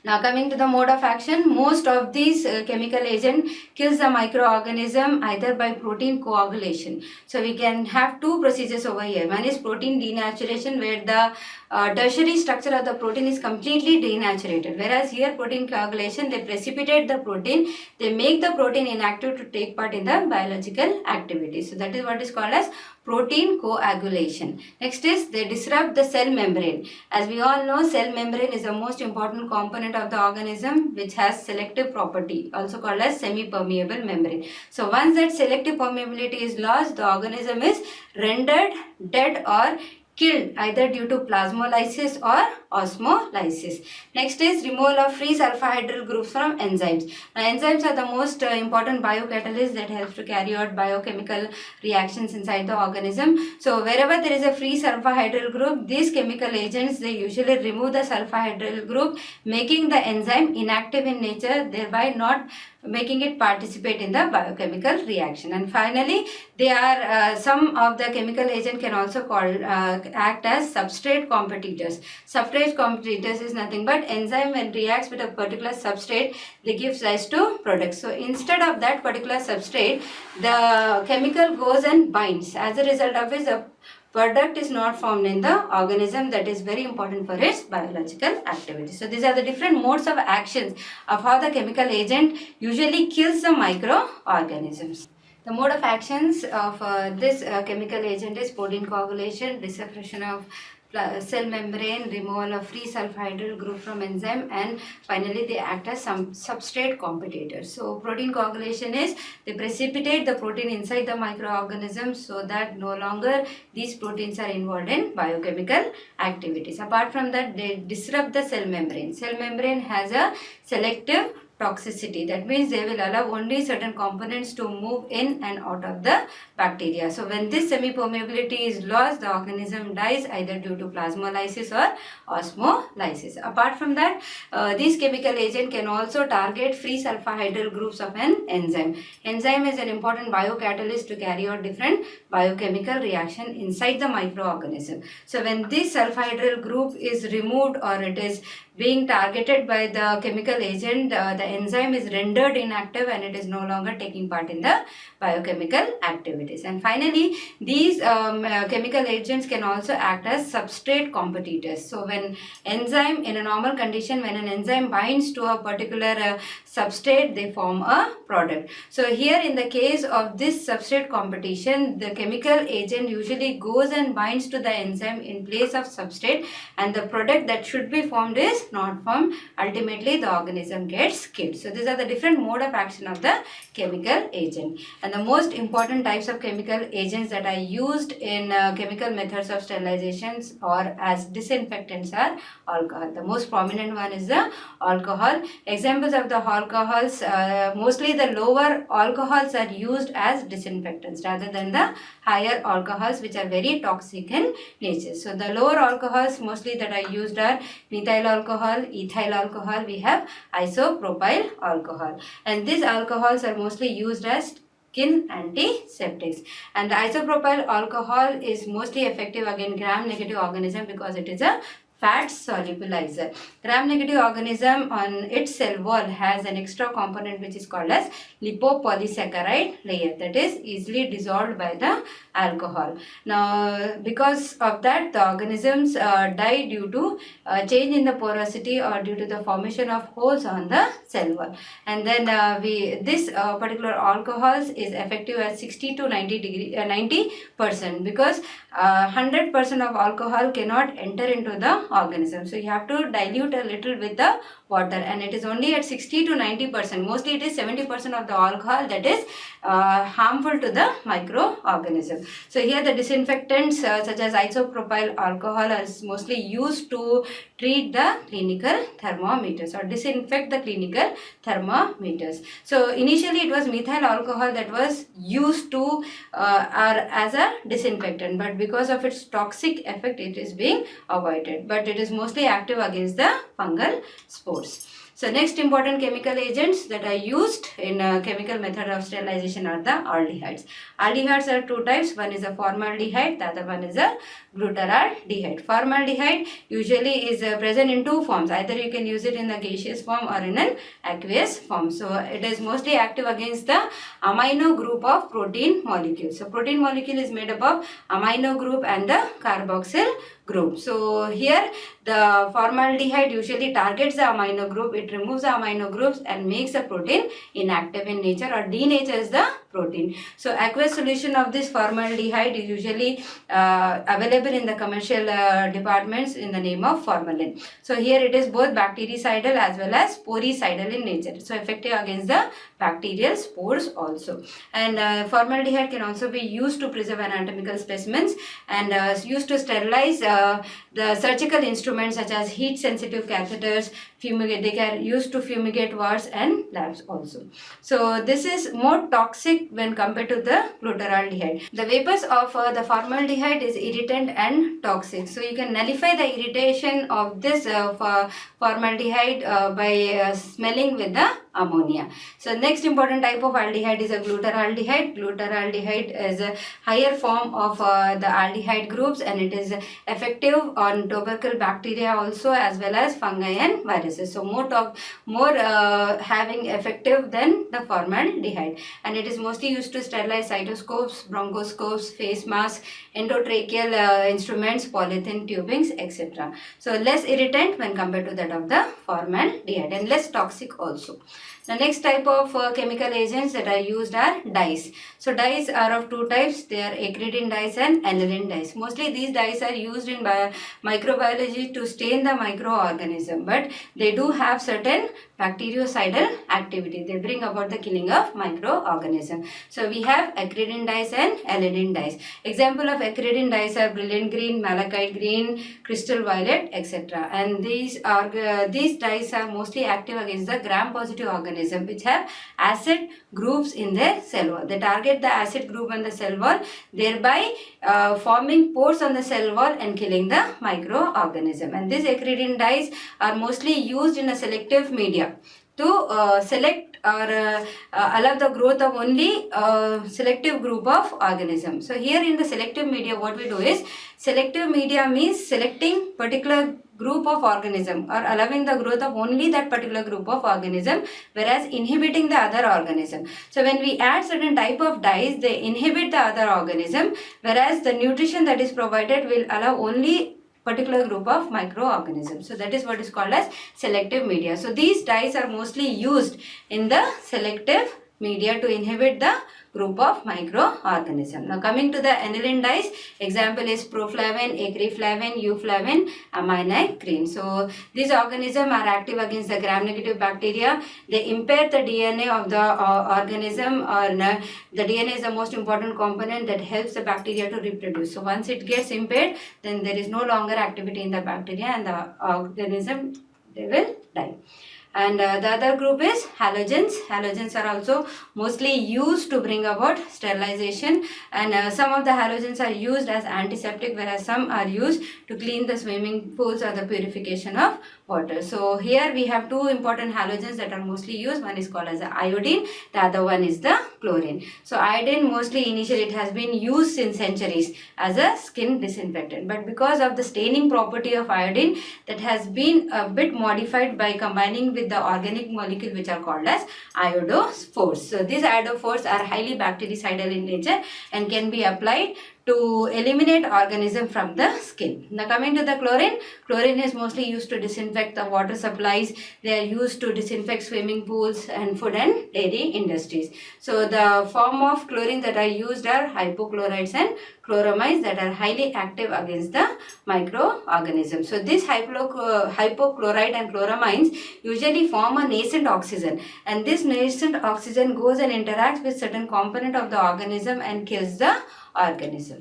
Now coming to the mode of action, most of these chemical agent kills the microorganism either by protein coagulation. So we can have two procedures over here. One is protein denaturation, where the tertiary structure of the protein is completely denaturated, whereas here protein coagulation, they precipitate the protein, they make the protein inactive to take part in the biological activity. So that is what is called as protein coagulation. Next is they disrupt the cell membrane. As we all know, cell membrane is the most important component of the organism, which has selective property, also called as semi-permeable membrane. So once that selective permeability is lost, the organism is rendered dead or killed either due to plasmolysis or osmolysis. Next is removal of free sulfhydryl groups from enzymes. Now enzymes are the most important biocatalysts that helps to carry out biochemical reactions inside the organism. So wherever there is a free sulfhydryl group, these chemical agents, they usually remove the sulfhydryl group, making the enzyme inactive in nature, thereby not making it participate in the biochemical reaction. And finally, they are some of the chemical agent can also act as substrate competitors. Substrate competitors is nothing but enzyme when reacts with a particular substrate, they give rise to products. So instead of that particular substrate, the chemical goes and binds. As a result of which, the product is not formed in the organism, that is very important for its biological activity. So these are the different modes of actions of how the chemical agent usually kills the microorganisms. The mode of actions of this chemical agent is protein coagulation, disruption of cell membrane, removal of free sulfhydryl group from enzyme, and finally they act as some substrate competitors. So protein coagulation is they precipitate the protein inside the microorganism so that no longer these proteins are involved in biochemical activities. Apart from that, they disrupt the cell membrane. Cell membrane has a selective toxicity. That means they will allow only certain components to move in and out of the bacteria. So when this semi-permeability is lost, the organism dies either due to plasmolysis or osmolysis. Apart from that, this chemical agent can also target free sulfhydryl groups of an enzyme. Enzyme is an important biocatalyst to carry out different biochemical reaction inside the microorganism. So when this sulfhydryl group is removed or it is being targeted by the chemical agent, the enzyme is rendered inactive and it is no longer taking part in the biochemical activities. And finally, these chemical agents can also act as substrate competitors. So when enzyme, in a normal condition, when an enzyme binds to a particular substrate, they form a product. So here in the case of this substrate competition, the chemical agent usually goes and binds to the enzyme in place of substrate, and the product that should be formed is not formed. Ultimately, the organism gets killed. So these are the different mode of action of the chemical agent. And the most important types of chemical agents that are used in chemical methods of sterilizations or as disinfectants are alcohol. The most prominent one is the alcohol. Examples of the alcohols, mostly the lower alcohols are used as disinfectants rather than the higher alcohols, which are very toxic in nature. So the lower alcohols mostly that are used are methyl alcohol, ethyl alcohol, we have isopropyl alcohol, and these alcohols are mostly used as skin antiseptics. And the isopropyl alcohol is mostly effective against gram-negative organism because it is a fat solubilizer. Gram-negative organism on its cell wall has an extra component which is called as lipopolysaccharide layer that is easily dissolved by the alcohol. Now, because of that, the organisms die due to change in the porosity or due to the formation of holes on the cell wall. And then this particular alcohols is effective at 60 to 90% because 100% of alcohol cannot enter into the organism. So you have to dilute a little with the water, and it is only at 60 to 90%. Mostly it is 70% of the alcohol that is harmful to the microorganism. So here the disinfectants such as isopropyl alcohol is mostly used to treat the clinical thermometers or disinfect the clinical thermometers. So initially it was methyl alcohol that was used to as a disinfectant, but because of its toxic effect it is being avoided, but it is mostly active against the fungal spores. So next important chemical agents that are used in chemical method of sterilization are the aldehydes. Aldehydes are two types. One is a formaldehyde, the other one is a glutaraldehyde. Formaldehyde usually is present in two forms. Either you can use it in the gaseous form or in an aqueous form. So it is mostly active against the amino group of protein molecules. So protein molecule is made up of amino group and the carboxyl group. So here the formaldehyde usually targets the amino group. It removes the amino groups and makes the protein inactive in nature or denatures the protein. So aqueous solution of this formaldehyde is usually available in the commercial departments in the name of formalin. So here it is both bactericidal as well as sporicidal in nature. So effective against the bacterial spores also. And formaldehyde can also be used to preserve anatomical specimens and used to sterilize the surgical instruments such as heat sensitive catheters, fumigate. They can used to fumigate wards and labs also. So this is more toxic when compared to the glutaraldehyde. The vapors of the formaldehyde is irritant and toxic. So you can nullify the irritation of this formaldehyde by smelling with the ammonia. So next important type of aldehyde is a glutaraldehyde. Glutaraldehyde is a higher form of the aldehyde groups, and it is effective on tubercle bacteria also as well as fungi and viruses. So more having effective than the formaldehyde, and it is mostly used to sterilize cystoscopes, bronchoscopes, face masks, endotracheal instruments, polythene tubings, etc. So less irritant when compared to that of the formaldehyde and less toxic also. The next type of chemical agents that are used are dyes. So dyes are of two types. They are acridine dyes and aniline dyes. Mostly these dyes are used in microbiology to stain the microorganism, but they do have certain bactericidal activity. They bring about the killing of microorganism. So we have acridine dyes and aniline dyes. Example of acridine dyes are brilliant green, malachite green, crystal violet, etc. And these dyes are mostly active against the gram-positive organism which have acid groups in their cell wall. They target the acid group on the cell wall, thereby forming pores on the cell wall and killing the microorganism. And these acridine dyes are mostly used in a selective media to select or allow the growth of only selective group of organisms. So here in the selective media, what we do is, selective media means selecting particular group of organism or allowing the growth of only that particular group of organism, whereas inhibiting the other organism. So when we add certain type of dyes, they inhibit the other organism, whereas the nutrition that is provided will allow only particular group of microorganisms. So that is what is called as selective media. So these dyes are mostly used in the selective media to inhibit the group of microorganisms. Now coming to the aniline dyes, example is proflavin, acreflavin, euflavin, aminocrine. So these organisms are active against the gram-negative bacteria. They impair the DNA of the organism, or the DNA is the most important component that helps the bacteria to reproduce. So once it gets impaired, then there is no longer activity in the bacteria and the organism, they will die. And the other group is halogens. Halogens are also mostly used to bring about sterilization, and some of the halogens are used as antiseptic, whereas some are used to clean the swimming pools or the purification of water. So here we have two important halogens that are mostly used. One is called as the iodine, the other one is the chlorine. So iodine mostly initially it has been used since centuries as a skin disinfectant, but because of the staining property of iodine, that has been a bit modified by combining with the organic molecule which are called as iodophores. So these iodophores are highly bactericidal in nature and can be applied to eliminate organism from the skin. Now coming to the chlorine, chlorine is mostly used to disinfect the water supplies. They are used to disinfect swimming pools and food and dairy industries. So the form of chlorine that are used are hypochlorites and chloramides that are highly active against the microorganisms. So this hypochlorite and chloramides usually form a nascent oxygen, and this nascent oxygen goes and interacts with certain component of the organism and kills the organism.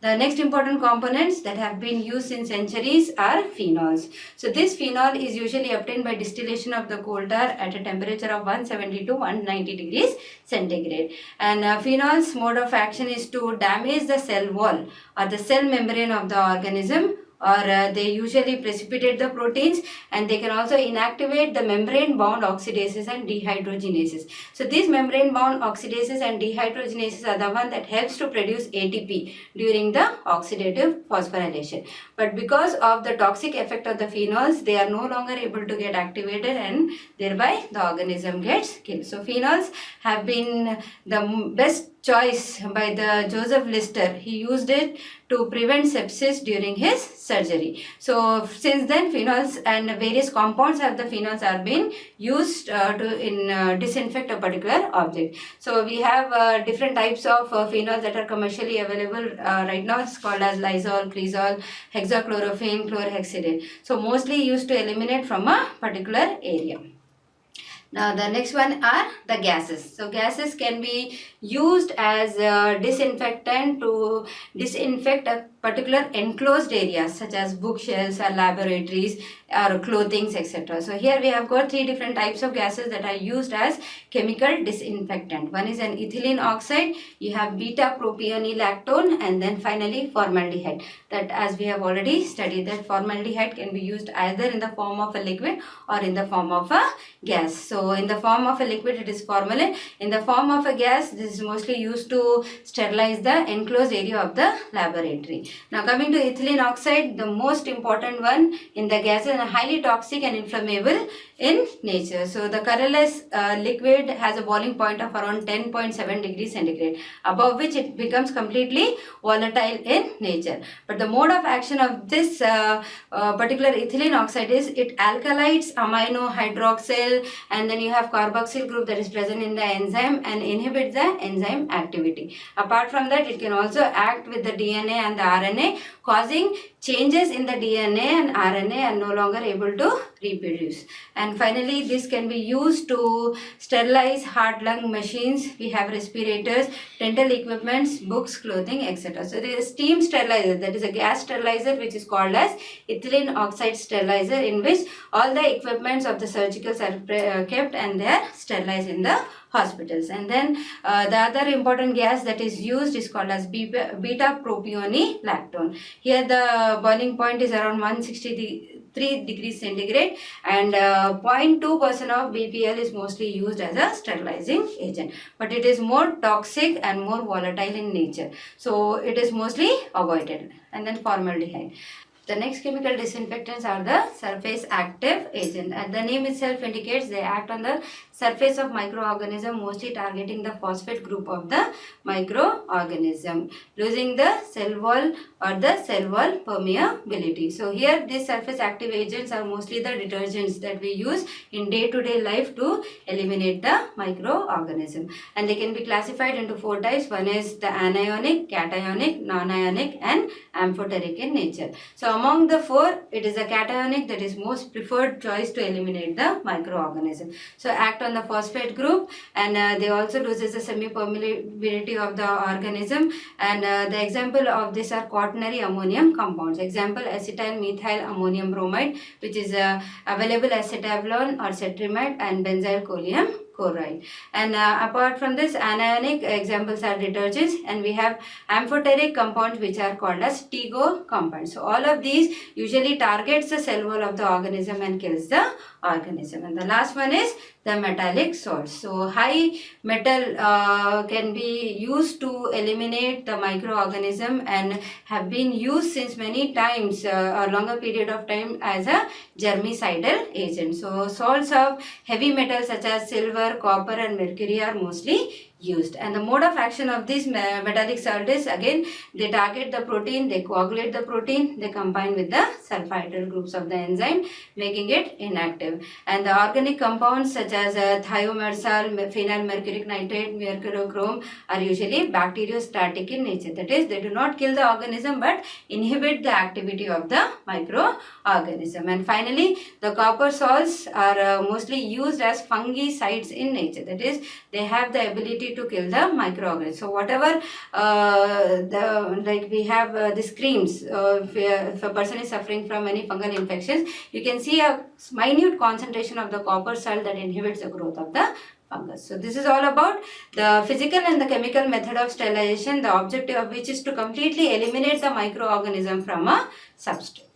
The next important components that have been used in centuries are phenols. So this phenol is usually obtained by distillation of the coal tar at a temperature of 170 to 190 degrees centigrade. And phenol's mode of action is to damage the cell wall or the cell membrane of the organism, or they usually precipitate the proteins, and they can also inactivate the membrane bound oxidases and dehydrogenases. So these membrane bound oxidases and dehydrogenases are the one that helps to produce ATP during the oxidative phosphorylation. But because of the toxic effect of the phenols, they are no longer able to get activated, and thereby the organism gets killed. So phenols have been the best choice by the Joseph Lister. He used it to prevent sepsis during his surgery. So since then, phenols and various compounds of the phenols are being used to disinfect a particular object. So we have different types of phenols that are commercially available right now. It's called as Lysol, Cresol, hexachlorophene, chlorhexidine. So mostly used to eliminate from a particular area. Now the next one are the gases. So gases can be used as a disinfectant to disinfect a particular enclosed areas such as bookshelves or laboratories or clothing, etc. So here we have got three different types of gases that are used as chemical disinfectant. One is an ethylene oxide, you have beta propionylactone, and then finally formaldehyde. That, as we have already studied, that formaldehyde can be used either in the form of a liquid or in the form of a gas. So in the form of a liquid it is formalin. In the form of a gas, this is mostly used to sterilize the enclosed area of the laboratory. Now coming to ethylene oxide, the most important one in the gases highly toxic and inflammable in nature. So the colorless liquid has a boiling point of around 10.7 degrees centigrade, above which it becomes completely volatile in nature. But the mode of action of this particular ethylene oxide is it alkalides amino hydroxyl, and then you have carboxyl group that is present in the enzyme and inhibits the enzyme activity. Apart from that, it can also act with the DNA and the RNA, causing changes in the DNA and RNA and no longer able to reproduce. And finally, this can be used to sterilize heart-lung machines. We have respirators, dental equipments, books, clothing, etc. So there is steam sterilizer, that is a gas sterilizer, which is called as ethylene oxide sterilizer, in which all the equipments of the surgicals are kept and they are sterilized in the hospitals. And then the other important gas that is used is called as beta propione lactone. Here the boiling point is around 163 degrees centigrade, and 0.2% of BPL is mostly used as a sterilizing agent, but it is more toxic and more volatile in nature, so it is mostly avoided. And then formaldehyde. The next chemical disinfectants are the surface active agent. As the name itself indicates, they act on the surface of microorganism, mostly targeting the phosphate group of the microorganism, losing the cell wall or the cell wall permeability. So here these surface active agents are mostly the detergents that we use in day-to-day life to eliminate the microorganism, and they can be classified into 4 types. One is the anionic, cationic, non-ionic and amphoteric in nature. So among the 4, it is the cationic that is most preferred choice to eliminate the microorganism. So act on the phosphate group, and they also loses the semi-permeability of the organism, and the example of this are quaternary ammonium compounds. Example, acetyl methyl ammonium bromide, which is available as cetabolone or cetrimide, and benzyl choline chloride. And apart from this, anionic examples are detergents, and we have amphoteric compounds which are called as TEGO compounds. So all of these usually targets the cell wall of the organism and kills the organism. And the last one is the metallic salts. So high metal can be used to eliminate the microorganism and have been used since many times or longer period of time as a germicidal agent. So salts of heavy metals such as silver, copper and mercury are mostly used. And the mode of action of this metallic salt is, again, they target the protein, they coagulate the protein, they combine with the sulfhydryl groups of the enzyme, making it inactive. And the organic compounds such as thiomersal, phenyl mercuric nitrate, mercurochrome are usually bacteriostatic in nature. That is, they do not kill the organism but inhibit the activity of the microorganism. And finally, the copper salts are mostly used as fungicides in nature. That is, they have the ability to kill the microorganisms. So whatever we have these creams, if a person is suffering from any fungal infections, you can see a minute concentration of the copper salt that inhibits the growth of the fungus. So this is all about the physical and the chemical method of sterilization, the objective of which is to completely eliminate the microorganism from a substrate.